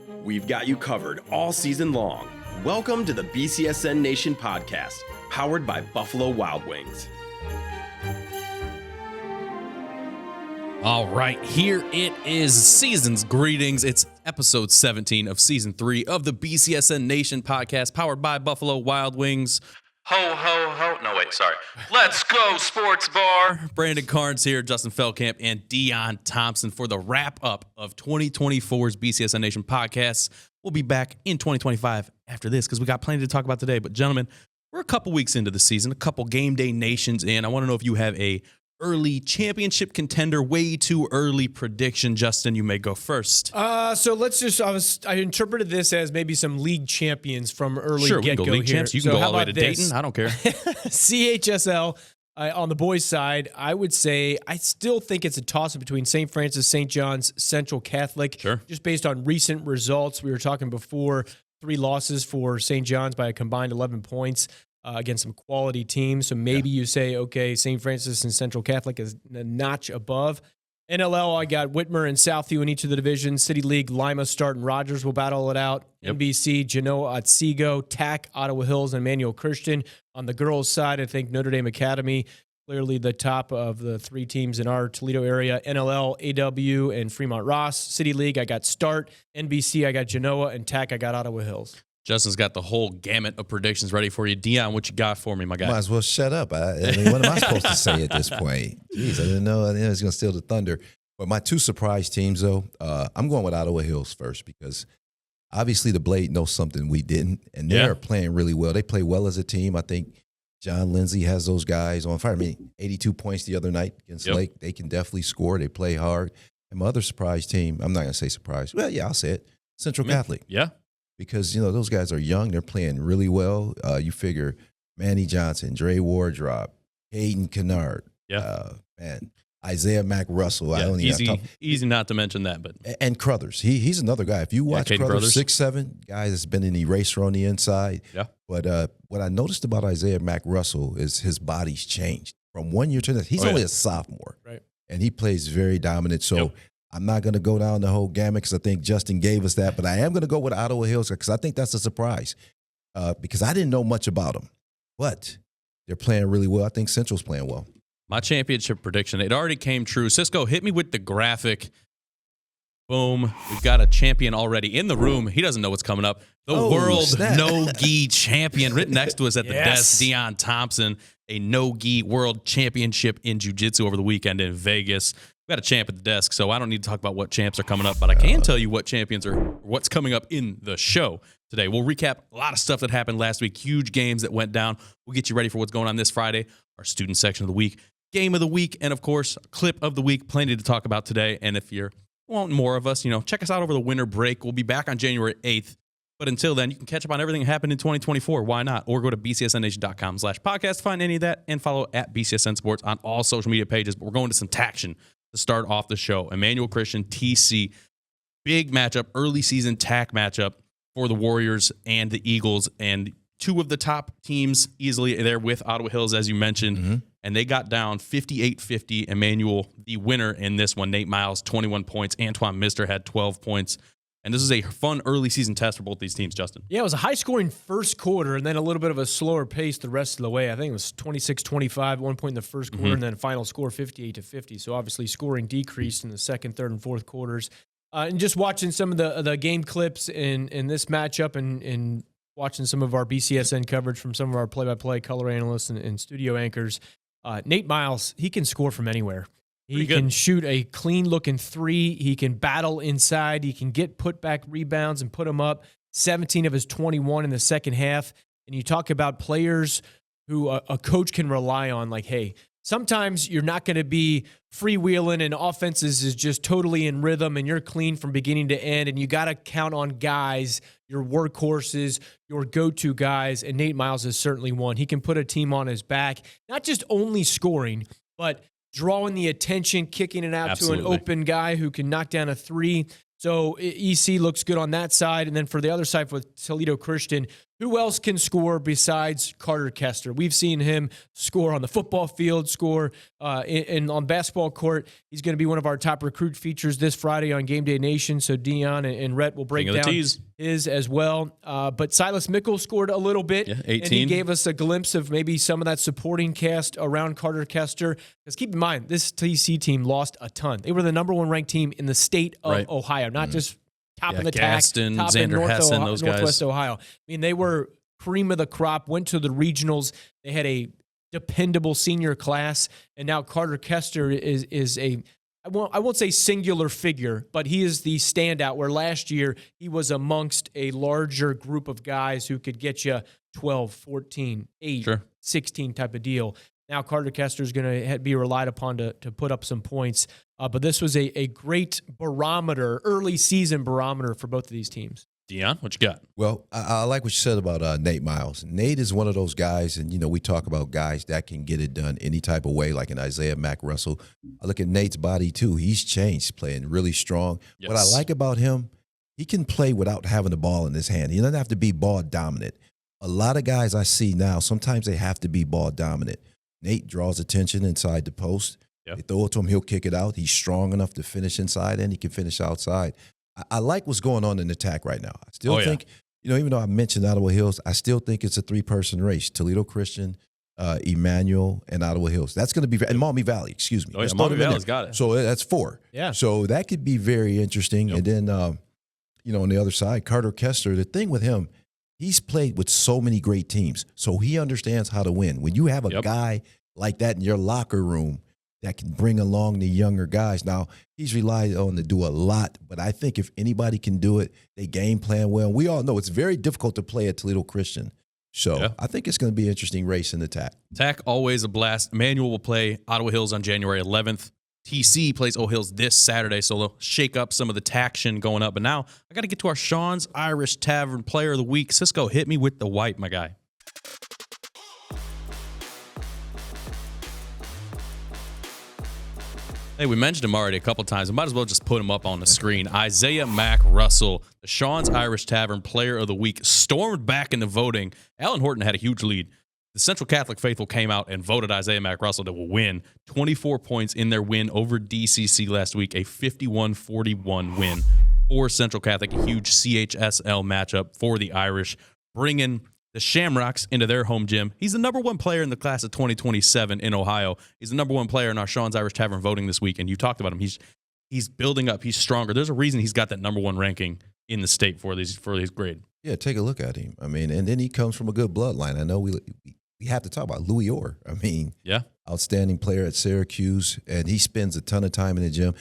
We've got you covered all season long. Welcome to the BCSN Nation podcast, powered by Buffalo Wild Wings. All right, here it is. Season's greetings. It's episode 17 of season 3 of the BCSN Nation podcast, powered by Buffalo Wild Wings. Ho, ho, ho. No, wait, sorry. Let's go, Sports Bar. Brandon Carnes here, Justin Feldkamp, and Deon Thompson for the wrap-up of 2024's BCSN Nation podcast. We'll be back in 2025 after this because we got plenty to talk about today. But, gentlemen, we're a couple weeks into the season, a couple game day nations in. I want to know if you have a early championship contender, way too early prediction. Justin, you may go first. So let's just, I interpreted this as maybe some league champions from early Sure, we can get-go go league here. champs. You can So go how all the way to about this? Dayton. I don't care. CHSL, on the boys' side, I would say I still think it's a toss-up between St. Francis, St. John's, Central Catholic. Sure. Just based on recent results. We were talking before, 3 losses for St. John's by a combined 11 points. Against some quality teams. So maybe you say, okay, St. Francis and Central Catholic is a notch above. NLL, I got Whitmer and Southview in each of the divisions. City League, Lima, Start, and Rogers will battle it out. Yep. NBC, Genoa, Otsego, TAC, Ottawa Hills, and Emmanuel Christian. On the girls' side, I think Notre Dame Academy, clearly the top of the 3 teams in our Toledo area. NLL, AW, and Fremont Ross. City League, I got Start. NBC, I got Genoa, and TAC, I got Ottawa Hills. Justin's got the whole gamut of predictions ready for you. Deon, what you got for me, my guy? Might as well shut up. I mean, what am I supposed to say at this point? Jeez, I didn't know I was going to steal the thunder. But my 2 surprise teams, though, I'm going with Ottawa Hills first because obviously the Blade knows something we didn't, and they're playing really well. They play well as a team. I think John Lindsay has those guys on fire. I mean, 82 points the other night against Lake. They can definitely score. They play hard. And my other surprise team, I'm not going to say surprise. Well, yeah, I'll say it. Central Catholic. Yeah. Because, you know, those guys are young. They're playing really well. You figure Manny Johnson, Dre Wardrop, Hayden Kennard, Isaiah Mack-Russell. Yeah, I don't even easy not to mention that. But and Crothers. He's another guy. If you watch Crothers, 6'7", guy that's been an eraser on the inside. Yeah. But what I noticed about Isaiah Mack-Russell is his body's changed from 1 year to the next. He's only a sophomore. Right. And he plays very dominant. So I'm not going to go down the whole gamut because I think Justin gave us that, but I am going to go with Ottawa Hills because I think that's a surprise because I didn't know much about them, but they're playing really well. I think Central's playing well. My championship prediction, it already came true. Cisco, hit me with the graphic. Boom. We've got a champion already in the room. He doesn't know what's coming up. The world no-gi champion written next to us at the desk, Deon Thompson, a no-gi world championship in jiu-jitsu over the weekend in Vegas. We got a champ at the desk, so I don't need to talk about what champs are coming up, but I can tell you what champions are, what's coming up in the show today. We'll recap a lot of stuff that happened last week, huge games that went down. We'll get you ready for what's going on this Friday, our student section of the week, game of the week, and of course, clip of the week. Plenty to talk about today. And if you're wanting more of us, check us out over the winter break. We'll be back on January 8th. But until then, you can catch up on everything that happened in 2024. Why not? Or go to bcsnnation.com/podcast to find any of that and follow at BCSN Sports on all social media pages. But we're going to some taction to start off the show. Emmanuel Christian, TC, big matchup, early season TAC matchup for the Warriors and the Eagles. And 2 of the top teams easily there with Ottawa Hills, as you mentioned. Mm-hmm. And they got down 58-50. Emmanuel, the winner in this one. Nate Miles, 21 points. Antoine Mister had 12 points. And this is a fun early season test for both these teams, Justin. Yeah, it was a high-scoring first quarter and then a little bit of a slower pace the rest of the way. I think it was 26-25 at one point in the first quarter and then final score 58-50. So obviously scoring decreased in the second, third, and fourth quarters. And just watching some of the game clips in this matchup and watching some of our BCSN coverage from some of our play-by-play color analysts and studio anchors, Nate Miles, he can score from anywhere. He can shoot a clean-looking 3. He can battle inside. He can get put-back rebounds and put them up. 17 of his 21 in the second half. And you talk about players who a coach can rely on, like, hey, sometimes you're not going to be freewheeling and offenses is just totally in rhythm and you're clean from beginning to end. And you got to count on guys, your workhorses, your go-to guys. And Nate Miles is certainly one. He can put a team on his back, not just only scoring, but drawing the attention, kicking it out to an open guy who can knock down a 3. So EC looks good on that side. And then for the other side, with Toledo Christian, who else can score besides Carter Kester? We've seen him score on the football field, score on basketball court. He's going to be one of our top recruit features this Friday on Game Day Nation. So Dion and Rhett will break down his as well. But Silas Mickle scored a little bit. Yeah, 18. And he gave us a glimpse of maybe some of that supporting cast around Carter Kester. Because keep in mind, this TC team lost a ton. They were the number 1 ranked team in the state of Ohio, not just top in the Gaston, top Xander in Hessen, those guys. Northwest Ohio. I mean, they were cream of the crop, went to the regionals. They had a dependable senior class, and now Carter Kester is a, I won't say singular figure, but he is the standout, where last year he was amongst a larger group of guys who could get you 12, 14, 8, 16 type of deal. Now Carter Kester is going to be relied upon to put up some points. But this was a great barometer, early season barometer for both of these teams. Dion, what you got? Well, I like what you said about Nate Miles. Nate is one of those guys, and, we talk about guys that can get it done any type of way, like an Isaiah Mack-Russell. I look at Nate's body, too. He's changed, playing really strong. Yes. What I like about him, he can play without having the ball in his hand. He doesn't have to be ball dominant. A lot of guys I see now, sometimes they have to be ball dominant. Nate draws attention inside the post. Yep. They throw it to him, he'll kick it out. He's strong enough to finish inside, and he can finish outside. I like what's going on in the attack right now. I still think, even though I mentioned Ottawa Hills, I still think it's a 3-person race. Toledo Christian, Emmanuel, and Ottawa Hills. That's going to be – and Maumee Valley, excuse me. Oh, yeah, Maumee Valley's got it. So that's 4. Yeah. So that could be very interesting. Yep. And then, on the other side, Carter Kester, the thing with him, he's played with so many great teams, so he understands how to win. When you have a guy like that in your locker room that can bring along the younger guys. Now, he's relied on to do a lot, but I think if anybody can do it, they game plan well. We all know it's very difficult to play at Toledo Christian. So I think it's going to be an interesting race in the TAC. TAC, always a blast. Emmanuel will play Ottawa Hills on January 11th. TC plays O Hills this Saturday, so they'll shake up some of the taction going up. But now I got to get to our Sean's Irish Tavern Player of the Week. Cisco, hit me with the white, my guy. Hey, we mentioned him already a couple times. I might as well just put him up on the screen. Isaiah Mack-Russell, the Sean's Irish Tavern Player of the Week, stormed back into voting. Alan Horton had a huge lead. The Central Catholic faithful came out and voted Isaiah Mack-Russell to win. 24 points in their win over DCC last week, a 51-41 win for Central Catholic, a huge CHSL matchup for the Irish, bringing the Shamrocks into their home gym. He's the number 1 player in the class of 2027 in Ohio. He's the number 1 player in our Sean's Irish Tavern voting this week, and you talked about him. He's building up. He's stronger. There's a reason he's got that number 1 ranking in the state for his grade. Yeah, take a look at him. I mean, and then he comes from a good bloodline. I know we have to talk about Louis Orr. I mean, outstanding player at Syracuse, and he spends a ton of time in the gym.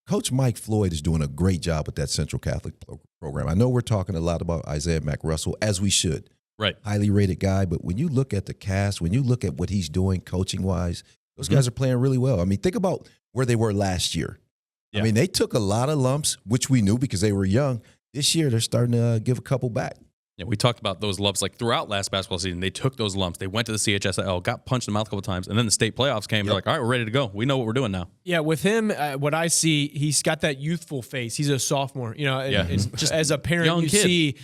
Coach Mike Floyd is doing a great job with that Central Catholic program. I know we're talking a lot about Isaiah Mack-Russell, as we should. Right. Highly rated guy, but when you look at the cast, when you look at what he's doing coaching-wise, those guys are playing really well. I mean, think about where they were last year. Yeah. I mean, they took a lot of lumps, which we knew because they were young. This year, they're starting to give a couple back. Yeah, we talked about those lumps like throughout last basketball season. They took those lumps. They went to the CHSL, got punched in the mouth a couple times, and then the state playoffs came. They're like, all right, we're ready to go. We know what we're doing now. Yeah, with him, what I see, he's got that youthful face. He's a sophomore. Just as a parent, you see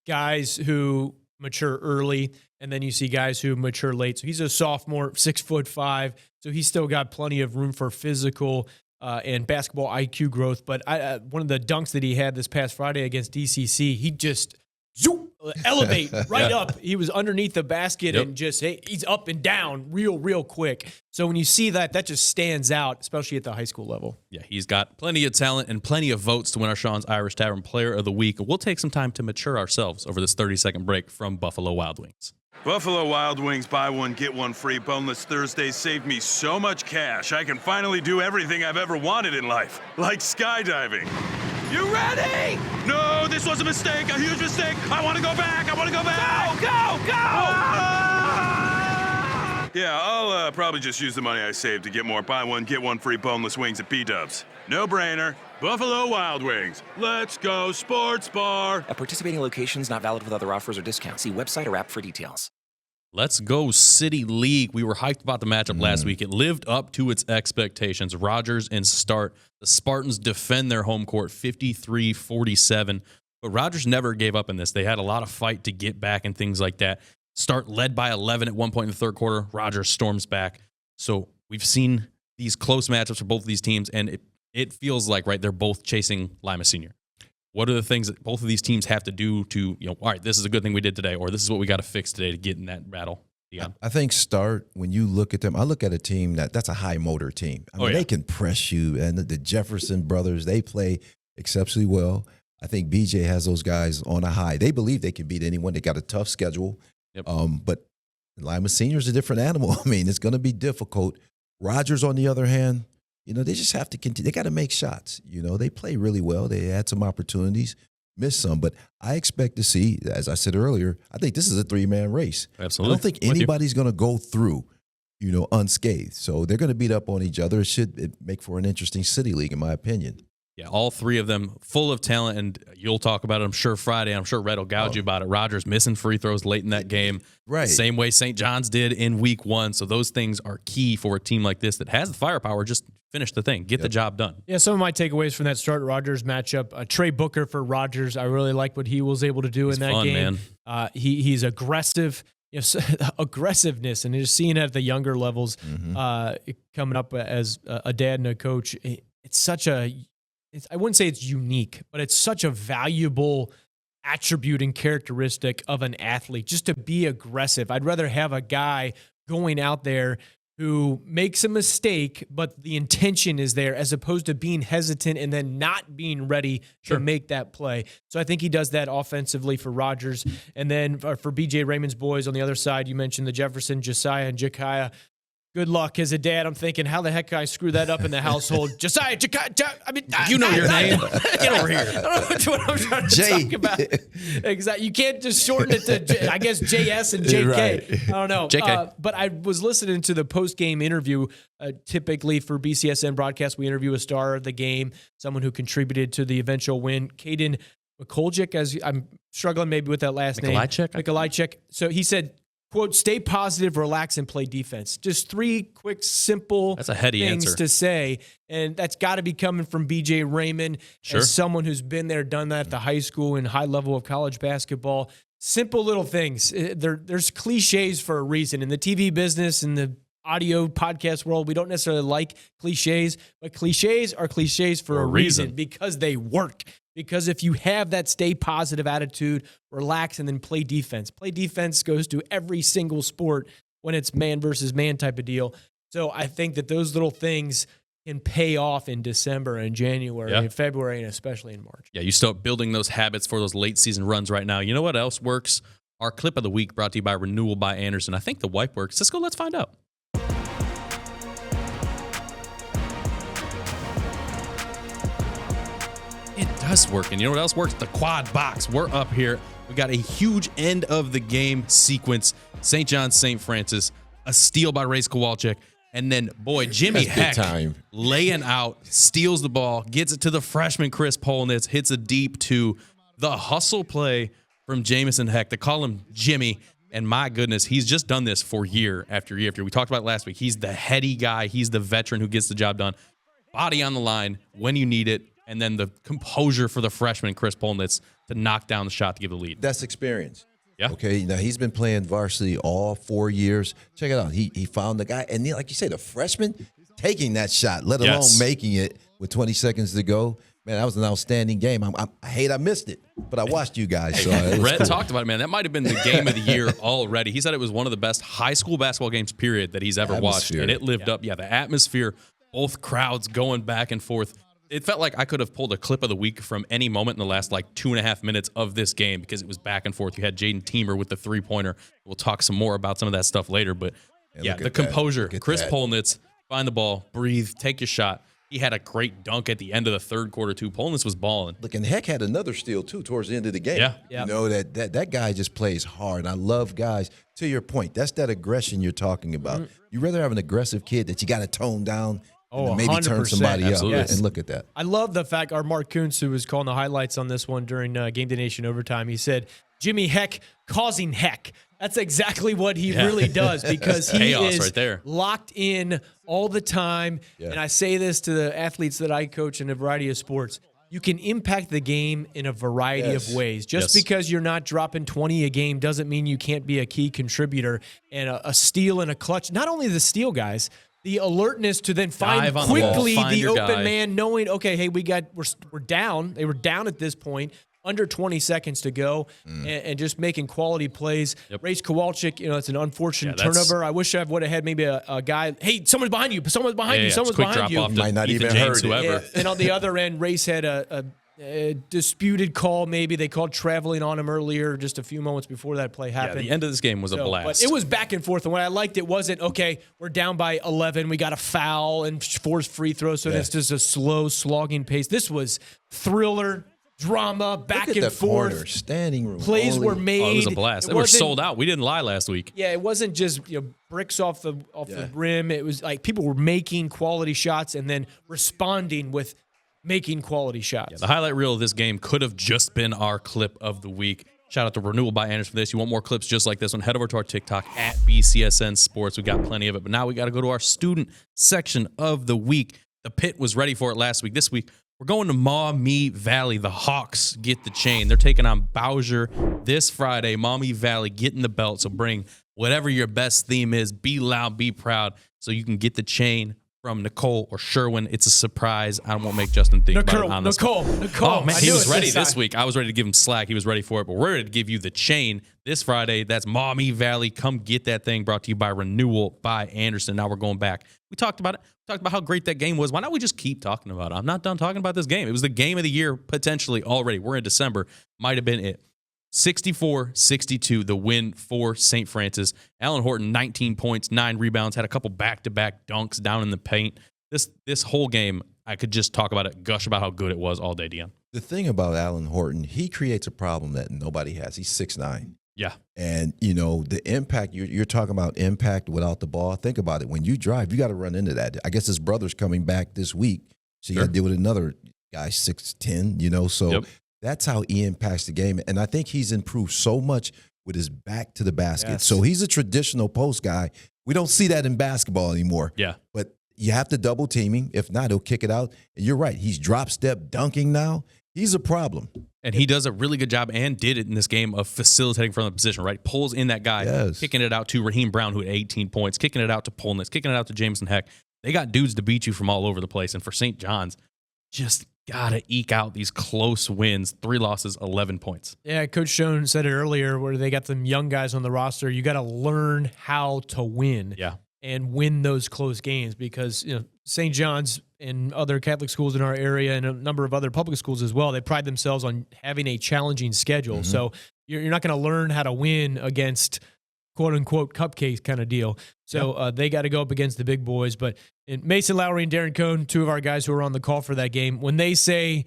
guys who mature early, and then you see guys who mature late. So he's a sophomore, 6'5", so he's still got plenty of room for physical and basketball IQ growth. But one of the dunks that he had this past Friday against DCC, he just elevate right up. He was underneath the basket and just he's up and down real quick. So when you see that just stands out, especially at the high school level. Yeah, he's got plenty of talent and plenty of votes to win our Sean's Irish Tavern Player of the Week. We'll take some time to mature ourselves over this 30-second break from Buffalo Wild Wings. Buffalo Wild Wings, buy one, get one free. Boneless Thursdays saved me so much cash. I can finally do everything I've ever wanted in life, like skydiving. You ready? No, this was a mistake, a huge mistake. I want to go back. Go! Yeah, I'll probably just use the money I saved to get more buy one, get one free boneless wings at B-Dubs. No brainer. Buffalo Wild Wings. Let's go sports bar. At participating locations, not valid with other offers or discounts. See website or app for details. Let's go City League. We were hyped about the matchup last week. It lived up to its expectations. Rogers and Start. The Spartans defend their home court 53-47 But Rogers never gave up in this. They had a lot of fight to get back and things like that. Start led by 11 at one point in the third quarter. Rogers storms back. So we've seen these close matchups for both of these teams, and it feels like, right, they're both chasing Lima Senior. What are the things that both of these teams have to do to, all right, this is a good thing we did today, or this is what we got to fix today to get in that battle? Dion? I think when you look at them, I look at a team that's a high motor team. I mean, they can press you, and the Jefferson brothers, they play exceptionally well. I think BJ has those guys on a high. They believe they can beat anyone. They got a tough schedule. Yep. But Lima Senior is a different animal. I mean, it's going to be difficult. Rogers, on the other hand, they just have to continue. They got to make shots. They play really well. They had some opportunities, missed some. But I expect to see, as I said earlier, I think this is a three-man race. Absolutely. I don't think anybody's going to go through, unscathed. So they're going to beat up on each other. It should make for an interesting city league, in my opinion. Yeah, all three of them full of talent, and you'll talk about it, I'm sure, Friday. I'm sure Red will gouge you about it. Rogers missing free throws late in that game. Right. Same way St. John's did in week 1. So those things are key for a team like this that has the firepower. Just finish the thing. Get the job done. Yeah, some of my takeaways from that Start-Rogers matchup. Trey Booker for Rogers. I really like what he was able to do in that fun, game. Man. He's aggressive. Aggressiveness, and just seeing it at the younger levels, coming up as a dad and a coach, it's such a I wouldn't say it's unique, but it's such a valuable attribute and characteristic of an athlete, just to be aggressive. I'd rather have a guy going out there who makes a mistake, but the intention is there, as opposed to being hesitant and then not being ready to make that play. So I think he does that offensively for Rogers. And then for BJ Raymond's boys on the other side, you mentioned the Jefferson, Josiah, and Jekiah. Good luck. As a dad, I'm thinking, how the heck can I screw that up in the household? Josiah, You know your name. Get over here. I don't know what I'm trying to talk about. Exactly. You can't just shorten it to, I guess, JS and JK. Right. I don't know. JK. But I was listening to the post-game interview. Typically for BCSN broadcast, we interview a star of the game, someone who contributed to the eventual win. Caden McColgic, as I'm struggling maybe with that last name. Mikolajczyk. So he said, quote, stay positive, relax, and play defense. Just 3 quick, simple That's a heady things answer to say. And that's got to be coming from BJ Raymond, as someone who's been there, done that at the high school and high level of college basketball. Simple little things. There's cliches for a reason. In the TV business, in the audio podcast world, we don't necessarily like cliches, but cliches are cliches for a reason, because they work. Because if you have that stay positive attitude, relax, and then play defense. Play defense goes to every single sport when it's man versus man type of deal. So I think that those little things can pay off in December and January and February, and especially in March. Yeah, you start building those habits for those late season runs right now. You know what else works? Our clip of the week brought to you by Renewal by Anderson. I think the wipe works. Cisco, let's find out. It does work. And you know what else works? The quad box. We're up here. We got a huge end of the game sequence. St. John's, St. Francis, a steal by 𝗬𝗫𝗍 𝗏. And then, boy, Jimmy Heck laying out, steals the ball, gets it to the freshman Chris Polnitz, hits a deep 2. The hustle play from Jamison Heck. They call him Jimmy. And my goodness, he's just done this for year after year after year. We talked about it last week. He's the heady guy. He's the veteran who gets the job done. Body on the line when you need it. And then the composure for the freshman, Chris Polnitz, to knock down the shot to give the lead. That's experience. Yeah. Okay. Now, he's been playing varsity all 4 years. Check it out. He found the guy. And like you say, the freshman taking that shot, let alone making it with 20 seconds to go. Man, that was an outstanding game. I hate I missed it, but I watched you guys. So Red talked about it, man. That might have been the game of the year already. He said it was one of the best high school basketball games, period, that he's ever watched. And it lived up. Yeah, the atmosphere, both crowds going back and forth. It felt like I could have pulled a clip of the week from any moment in the last 2.5 minutes of this game, because it was back and forth. You had Jaden Teemer with the 3-pointer. We'll talk some more about some of that stuff later. But yeah, the composure. Chris Polnitz, find the ball, breathe, take your shot. He had a great dunk at the end of the third quarter, too. Polnitz was balling. Look, and Heck had another steal, too, towards the end of the game. Yeah. You know, that guy just plays hard. I love guys. To your point, that's that aggression you're talking about. Mm-hmm. You rather have an aggressive kid that you got to tone down and maybe 100%. Turn somebody up. And look at that. I love the fact our Mark Kuntz, who was calling the highlights on this one during Game Day Nation overtime, he said, Jimmy Heck causing heck. That's exactly what he really does, because he is right there. Locked in all the time. Yeah. And I say this to the athletes that I coach in a variety of sports. you can impact the game in a variety of ways. Just because you're not dropping 20 a game doesn't mean you can't be a key contributor. And a steal and a clutch, not only the steal guys, the alertness to then find quickly the open man, knowing, okay, hey, we're down. They were down at this point, under 20 seconds to go, and just making quality plays. 𝗦𝗽cie 𝗶𝗵𝘁𝗀, it's an unfortunate turnover. I wish I would have had maybe a guy, hey, someone's behind you, someone's behind you, someone's behind you. Might not even hurt whoever. And on the other end, 𝗦𝗽cie had a disputed call. Maybe they called traveling on him earlier, just a few moments before that play happened. The end of this game was a blast. But it was back and forth. And what I liked, it wasn't, okay, we're down by 11, we got a foul and force free throws, so it's just a slow, slogging pace. This was thriller, drama, back and forth. Corner, standing room. Plays were made. Oh, it was a blast. They were sold out. We didn't lie last week. Yeah, it wasn't just bricks off the rim. It was like people were making quality shots and then responding with making quality shots. Yeah, the highlight reel of this game could have just been our clip of the week. Shout out to Renewal by Anderson for this. You want more clips just like this one, head over to our TikTok at BCSN Sports. We got plenty of it. But now we got to go to our student section of the week. The Pit was ready for it last week. This week, we're going to Maumee Valley. The Hawks get the chain. They're taking on Bowser this Friday. Maumee Valley getting the belt. So bring whatever your best theme is. Be loud, be proud, so you can get the chain from Nicole or Sherwin. It's a surprise. I won't make Justin think about it on this Nicole. Oh, man, he was ready this week. I was ready to give him slack. He was ready for it, but we're ready to give you the chain this Friday. That's Maumee Valley. Come get that thing, brought to you by Renewal by Anderson. Now we're going back. We talked about it. We talked about how great that game was. Why don't we just keep talking about it? I'm not done talking about this game. It was the game of the year, potentially, already. We're in December. Might have been it. 64-62, the win for St. Francis. Alan Horton, 19 points, 9 rebounds, had a couple back-to-back dunks down in the paint. This whole game, I could just talk about it, gush about how good it was all day, Dion. The thing about Alan Horton, he creates a problem that nobody has. He's 6'9". Yeah. And, the impact, you're talking about impact without the ball. Think about it. When you drive, you got to run into that. I guess his brother's coming back this week, so you got to deal with another guy, 6'10", so that's how he impacts the game. And I think he's improved so much with his back to the basket. Yes. So he's a traditional post guy. We don't see that in basketball anymore. Yeah. But you have to double team him. If not, he'll kick it out. And you're right. He's drop step dunking now. He's a problem. And he does a really good job and did it in this game of facilitating from the position, right? Pulls in that guy, kicking it out to Raheem Brown, who had 18 points, kicking it out to Polnitz, kicking it out to Jameson Heck. They got dudes to beat you from all over the place. And for St. John's, just got to eke out these close wins. 3 losses, 11 points. Yeah, Coach Schoen said it earlier where they got some young guys on the roster. You got to learn how to win and win those close games because, St. John's and other Catholic schools in our area and a number of other public schools as well, they pride themselves on having a challenging schedule. Mm-hmm. So you're not going to learn how to win against quote-unquote cupcake kind of deal. So they got to go up against the big boys. But Mason Lowry and Darren Cohn, 2 of our guys who were on the call for that game, when they say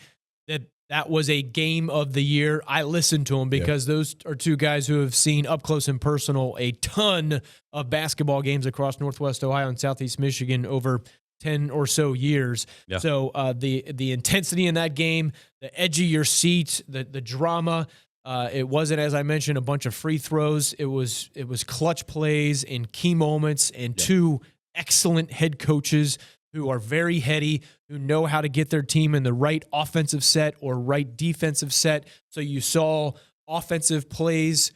that was a game of the year, I listen to them because those are 2 guys who have seen up close and personal a ton of basketball games across Northwest Ohio and Southeast Michigan over 10 or so years. Yeah. So the intensity in that game, the edge of your seat, the drama, it wasn't, as I mentioned, a bunch of free throws. It was clutch plays in key moments and 2 excellent head coaches who are very heady, who know how to get their team in the right offensive set or right defensive set. So you saw offensive plays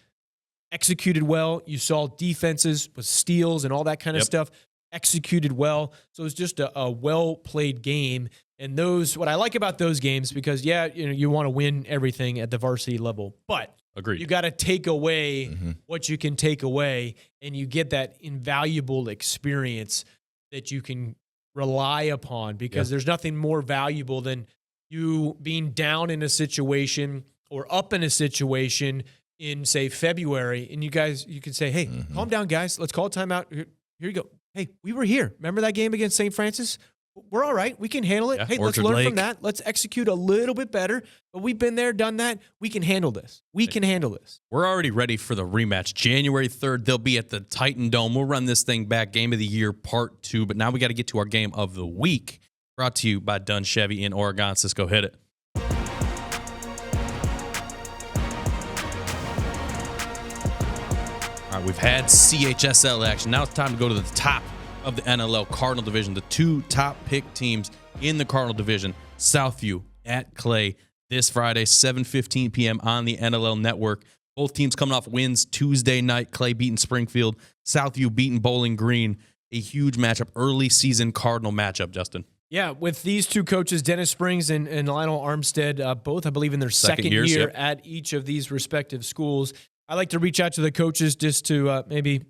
executed well. You saw defenses with steals and all that kind of stuff executed well. So it was just a well-played game. And what I like about those games, because you want to win everything at the varsity level, but you got to take away what you can take away, and you get that invaluable experience that you can rely upon, because there's nothing more valuable than you being down in a situation or up in a situation in, say, February, and you can say, hey, calm down, guys. Let's call a timeout. Here you go. Hey, we were here. Remember that game against St. Francis? We're all right. We can handle it. Yeah, hey, let's learn from that. Let's execute a little bit better. But we've been there, done that. We can handle this. We can handle this. We're already ready for the rematch. January 3rd, they'll be at the Titan Dome. We'll run this thing back. Game of the Year Part 2. But now we got to get to our Game of the Week. Brought to you by Dunn Chevy in Oregon. Cisco, hit it. All right, we've had CHSL action. Now it's time to go to the top of the NLL Cardinal Division. The 2 top pick teams in the Cardinal Division, Southview, at Clay this Friday, 7:15 p.m. on the NLL Network. Both teams coming off wins Tuesday night. Clay beating Springfield, Southview beating Bowling Green. A huge matchup, early season Cardinal matchup, Justin. Yeah, with these two coaches, Dennis Springs and Lionel Armstead, both, I believe, in their second year yep. at each of these respective schools. I like to reach out to the coaches just to maybe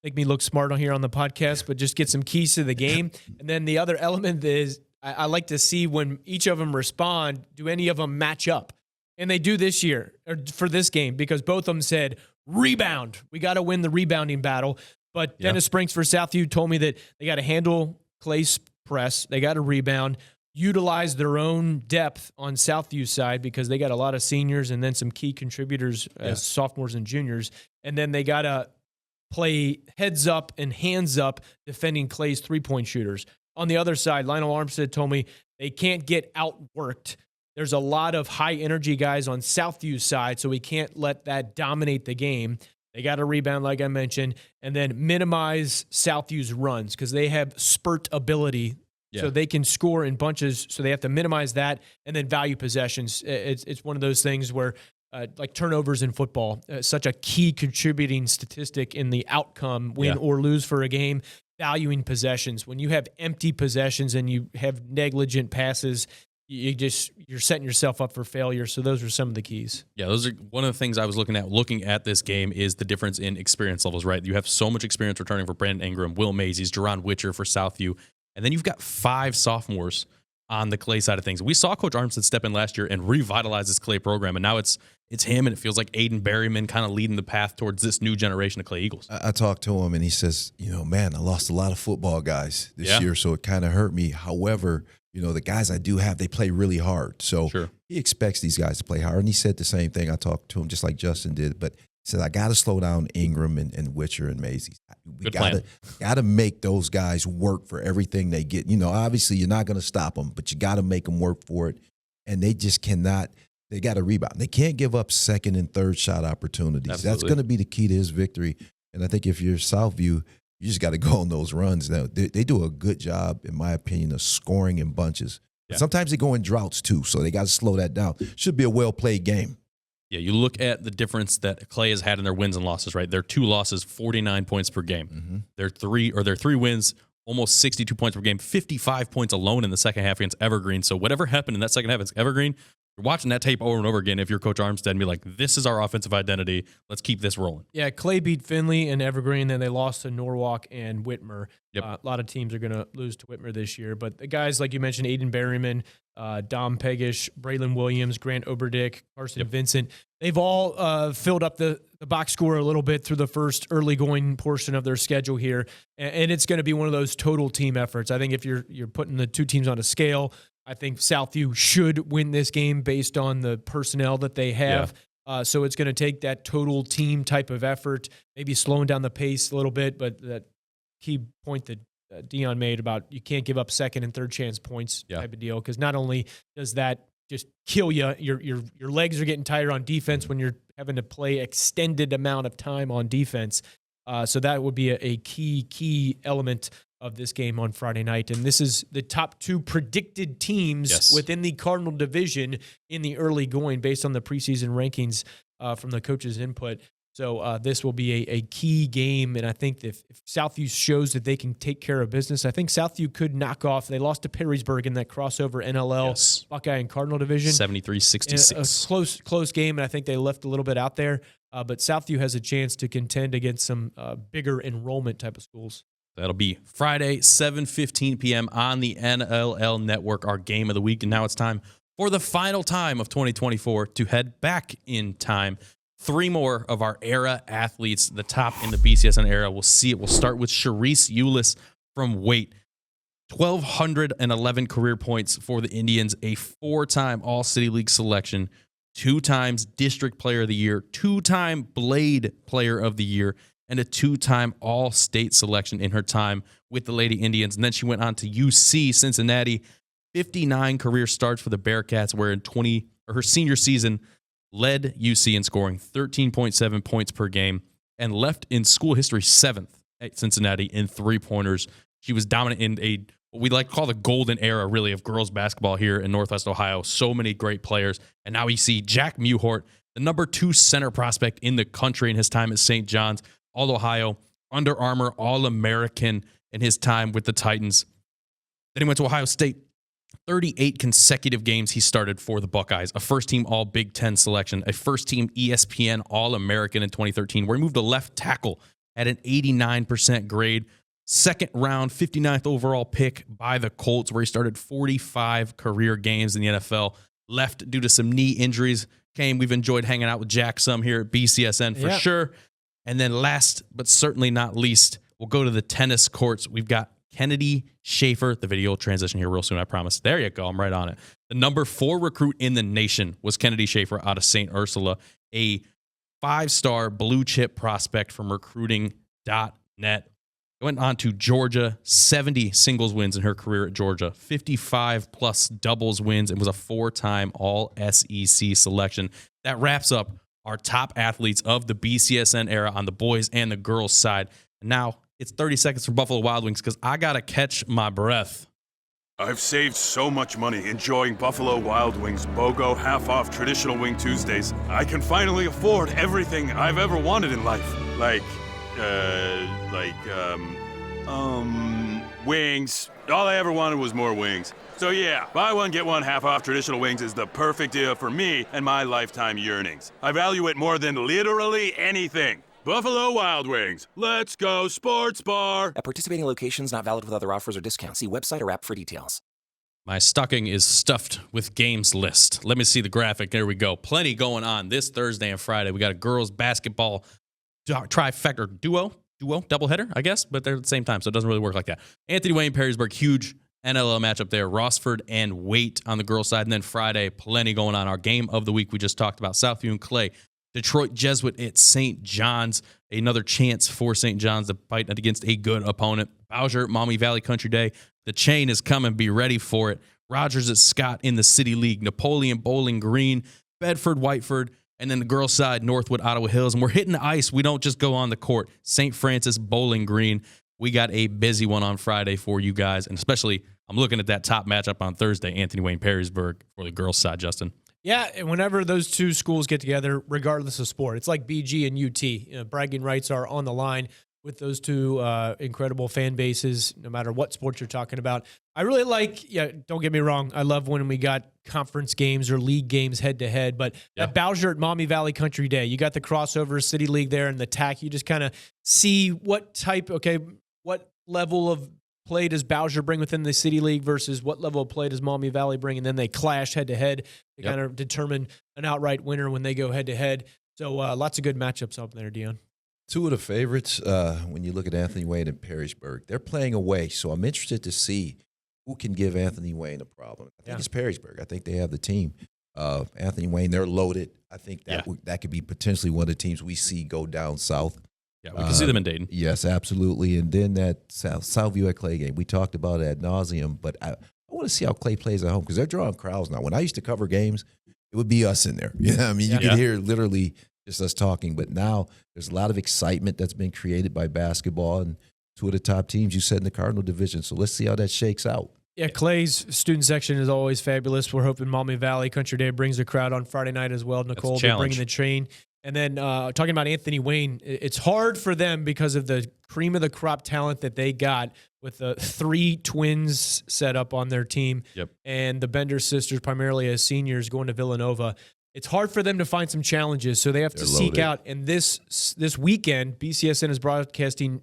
make me look smart on here on the podcast, but just get some keys to the game. And then the other element is I like to see when each of them respond, do any of them match up? And they do this year, or for this game, because both of them said, rebound. We got to win the rebounding battle. But Dennis Springs for Southview told me that they got to handle Clay's press. They got to rebound, utilize their own depth on Southview's side because they got a lot of seniors and then some key contributors as sophomores and juniors. And then they got to play heads up and hands up defending Clay's three-point shooters. On the other side, Lionel Armstead told me they can't get outworked. There's a lot of high-energy guys on Southview's side, so we can't let that dominate the game. They got to rebound, like I mentioned, and then minimize Southview's runs because they have spurt ability, so they can score in bunches. So they have to minimize that, and then value possessions. It's one of those things where, like turnovers in football, such a key contributing statistic in the outcome, win or lose for a game. Valuing possessions. When you have empty possessions and you have negligent passes, you're setting yourself up for failure. So those are some of the keys. Yeah, those are one of the things I was looking at this game is the difference in experience levels, right? You have so much experience returning for Brandon Ingram, Will Mazies, Jerron Witcher for Southview, and then you've got 5 sophomores on the Clay side of things. We saw Coach Armstead step in last year and revitalize this Clay program, and now it's him, and it feels like Aiden Berryman kind of leading the path towards this new generation of Clay Eagles. I talked to him, and he says, man, I lost a lot of football guys this year, so it kind of hurt me. However, the guys I do have, they play really hard. So he expects these guys to play hard. And he said the same thing. I talked to him just like Justin did. But he said, I got to slow down Ingram and Witcher and Mazies. We got to make those guys work for everything they get. Obviously you're not going to stop them, but you got to make them work for it. And they just cannot. They got to rebound. They can't give up second and third shot opportunities. Absolutely. That's going to be the key to his victory. And I think if you're Southview, you just got to go on those runs. Now, they do a good job, in my opinion, of scoring in bunches. Yeah. Sometimes they go in droughts, too, so they got to slow that down. Should be a well-played game. Yeah, you look at the difference that Clay has had in their wins and losses, right? Their 2 losses, 49 points per game. Mm-hmm. Their 3 wins, almost 62 points per game, 55 points alone in the second half against Evergreen. So whatever happened in that second half against Evergreen, you're watching that tape over and over again if you're Coach Armstead and be like, this is our offensive identity. Let's keep this rolling. Yeah, Clay beat Findlay and Evergreen, then they lost to Norwalk and Whitmer. Yep. A lot of teams are going to lose to Whitmer this year. But the guys, like you mentioned, Aiden Berryman, Dom Pegish, Braylon Williams, Grant Oberdick, Carson Vincent, they've all filled up the box score a little bit through the first early going portion of their schedule here. And it's going to be one of those total team efforts. I think if you're putting the two teams on a scale, I think Southview should win this game based on the personnel that they have. Yeah. So it's going to take that total team type of effort, maybe slowing down the pace a little bit, but that key point that Dion made about you can't give up second and third chance points type of deal, because not only does that just kill you, your legs are getting tired on defense when you're having to play extended amount of time on defense. So that would be a key element of this game on Friday night. And this is the top 2 predicted teams within the Cardinal division in the early going based on the preseason rankings from the coaches' input. So this will be a key game. And I think if Southview shows that they can take care of business, I think Southview could knock off. They lost to Perrysburg in that crossover NLL Buckeye and Cardinal division. 73-66. A close game, and I think they left a little bit out there. But Southview has a chance to contend against some bigger enrollment type of schools. That'll be Friday, 7:15 p.m. on the NLL Network, our game of the week. And now it's time for the final time of 2024 to head back in time. 3 more of our era athletes, the top in the BCSN era. We'll see it. We'll start with Cherisse Eulis from Waite. 1,211 career points for the Indians, a 4-time All-City League selection, 2 times District Player of the Year, 2-time Blade Player of the Year, and a 2-time All-State selection in her time with the Lady Indians. And then she went on to UC Cincinnati, 59 career starts for the Bearcats, where in her senior season led UC in scoring 13.7 points per game and left in school history 7th at Cincinnati in 3-pointers. She was dominant in a what we like to call the golden era, really, of girls basketball here in Northwest Ohio. So many great players. And now we see Jack Mewhort, the number 2 center prospect in the country in his time at St. John's, All-Ohio, Under Armour, All-American in his time with the Titans. Then he went to Ohio State. 38 consecutive games he started for the Buckeyes, a first-team All-Big Ten selection, a first-team ESPN All-American in 2013, where he moved to left tackle at an 89% grade. Second round, 59th overall pick by the Colts, where he started 45 career games in the NFL. Left due to some knee injuries. We've enjoyed hanging out with Jack some here at BCSN for sure. And then last, but certainly not least, we'll go to the tennis courts. We've got Kennedy Schaefer. The video will transition here real soon, I promise. There you go. I'm right on it. The number 4 recruit in the nation was Kennedy Schaefer out of St. Ursula, a 5-star blue chip prospect from recruiting.net. Went on to Georgia, 70 singles wins in her career at Georgia, 55-plus doubles wins, and was a 4-time All-SEC selection. That wraps up our top athletes of the BCSN era on the boys and the girls side. And now it's 30 seconds from Buffalo Wild Wings because I got to catch my breath. I've saved so much money enjoying Buffalo Wild Wings BOGO half-off traditional wing Tuesdays. I can finally afford everything I've ever wanted in life. Wings. All I ever wanted was more wings. So yeah, buy one, get one half-off traditional wings is the perfect deal for me and my lifetime yearnings. I value it more than literally anything. Buffalo Wild Wings. Let's go sports bar. At participating locations, not valid with other offers or discounts. See website or app for details. My stocking is stuffed with games list. Let me see the graphic. There we go. Plenty going on this Thursday and Friday. We got a girls basketball trifecta duo, doubleheader, I guess, but they're at the same time, so it doesn't really work like that. Anthony Wayne, Perrysburg, huge NLL matchup there. Rossford and Waite on the girls' side. And then Friday, plenty going on. Our game of the week we just talked about, Southview and Clay. Detroit Jesuit at St. John's. Another chance for St. John's to fight against a good opponent. Bowsher, Maumee Valley Country Day. The chain is coming. Be ready for it. Rogers at Scott in the City League. Napoleon, Bowling Green. Bedford, Whiteford. And then the girls' side, Northwood, Ottawa Hills. And we're hitting the ice. We don't just go on the court. St. Francis, Bowling Green. We got a busy one on Friday for you guys. And especially, I'm looking at that top matchup on Thursday, Anthony Wayne, Perrysburg for the girls' side, Justin. Yeah, and whenever those two schools get together, regardless of sport, it's like BG and UT. You know, bragging rights are on the line with those two incredible fan bases, no matter what sport you're talking about. I really like, don't get me wrong, I love when we got conference games or league games head-to-head, but that Bowsher at Maumee Valley Country Day, you got the crossover City League there and the TAC. You just kind of see what level of play does Bowsher bring within the City League versus what level of play does Maumee Valley bring, and then they clash head-to-head to kind of determine an outright winner when they go head-to-head. So lots of good matchups up there, Dion. Two of the favorites, when you look at Anthony Wayne and Perrysburg, they're playing away, so I'm interested to see who can give Anthony Wayne a problem. I think it's Perrysburg. I think they have the team. Anthony Wayne, they're loaded. I think that could be potentially one of the teams we see go down south. Yeah, we can see them in Dayton. Yes, absolutely. And then that Southview at Clay game, we talked about it ad nauseum, but I want to see how Clay plays at home because they're drawing crowds now. When I used to cover games, it would be us in there. You could hear literally just us talking, but now there's a lot of excitement that's been created by basketball, and two of the top teams you said in the Cardinal division. So let's see how that shakes out. Yeah, Clay's student section is always fabulous. We're hoping Maumee Valley Country Day brings the crowd on Friday night as well. Nicole, they're bringing the train. And then talking about Anthony Wayne, it's hard for them because of the cream of the crop talent that they got with the 3 twins set up on their team and the Bender sisters primarily as seniors going to Villanova. It's hard for them to find some challenges, so they have to seek out. And this weekend, BCSN is broadcasting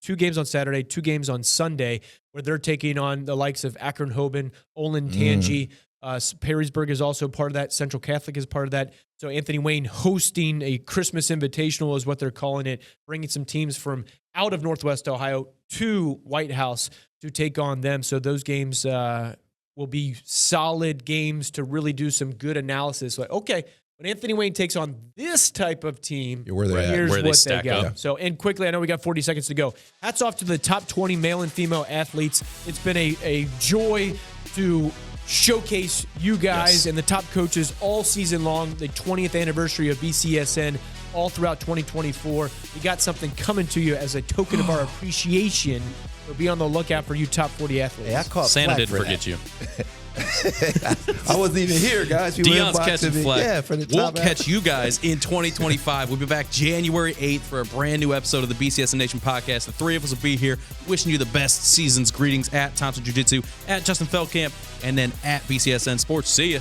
2 games on Saturday, 2 games on Sunday, where they're taking on the likes of Akron-Hoban, Olin, Tangi. Perrysburg is also part of that. Central Catholic is part of that. So Anthony Wayne hosting a Christmas Invitational is what they're calling it, bringing some teams from out of Northwest Ohio to White House to take on them. So those games will be solid games to really do some good analysis. Like, okay, when Anthony Wayne takes on this type of team, where they're here's where they what stack they got. up. So, and quickly, I know we got 40 seconds to go. Hats off to the top 20 male and female athletes. It's been a joy to showcase you guys and the top coaches all season long, the 20th anniversary of BCSN all throughout 2024. We got something coming to you as a token of our appreciation So be on the lookout for you top 40 athletes. Hey, I caught Santa flack didn't for forget that. you. I wasn't even here, guys. People Dion's inboxing catching me. flack. Yeah, for the We'll top catch you guys in 2025. We'll be back January 8th for a brand new episode of the BCSN Nation podcast. The three of us will be here wishing you the best season's greetings at Thompson Jiu-Jitsu, at Justin Feldkamp, and then at BCSN Sports. See ya.